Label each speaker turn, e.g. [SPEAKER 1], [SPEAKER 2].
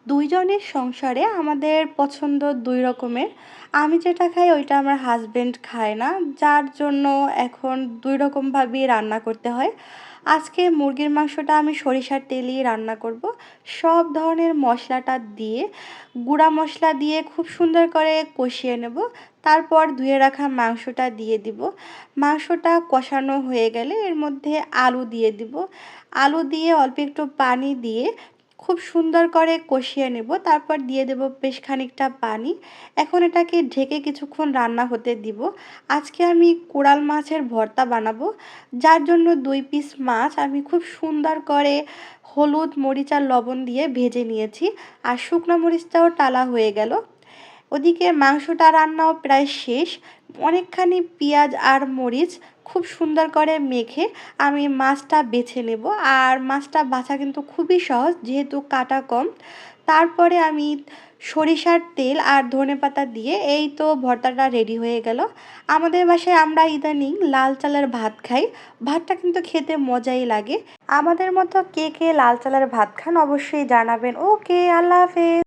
[SPEAKER 1] ২ জনের সংসারে আমাদের পছন্দ ২ রকমের। আমি যেটা খাই ওইটা আমার হাসব্যান্ড খায় না। যার জন্য এখন ২ রকমভাবেই রান্না করতে হয়। আজকে মুরগির মাংসটা আমি সরিষার তেলেই রান্না করব। সব ধরনের মশলাটা দিয়ে, গুঁড়া মশলা দিয়ে খুব সুন্দর করে কষিয়ে নেব। তারপর ধুয়ে রাখা মাংসটা দিয়ে দিব। মাংসটা কষানো হয়ে গেলে এর মধ্যে আলু দিয়ে দিব। আলু দিয়ে অল্প একটু পানি দিয়ে খুব সুন্দর করে কষিয়ে নেব। তারপর দিয়ে দেব বেশ খানিকটা পানি। এখন এটাকে ঢেকে কিছুক্ষণ রান্না হতে দিব। আজকে আমি কোরাল মাছের ভর্তা বানাবো। যার জন্য ২ পিস মাছ আমি খুব সুন্দর করে হলুদ, মরিচ আর লবণ দিয়ে ভেজে নিয়েছি। আর শুকনো মরিচটাও টালা হয়ে গেল। ওদিকে মাংসটা রান্নাও প্রায় শেষ। অনেকখানি পেঁয়াজ আর মরিচ খুব সুন্দর করে মেখে আমি মাছটা বেছে নেব। আর মাছটা বাছা কিন্তু খুবই সহজ যেহেতু কাটা কম। তারপরে আমি সরিষার তেল আর ধনেপাতা দিয়ে এই তো ভর্তাটা রেডি হয়ে গেল। আমাদের বাসায় আমরা ইদানিং লাল চালের ভাত খাই। ভাতটা কিন্তু খেতে মজাই লাগে। আমাদের মতো কে কে লাল চালের ভাত খান অবশ্যই জানাবেন। ওকে, আল্লাহ হাফেজ।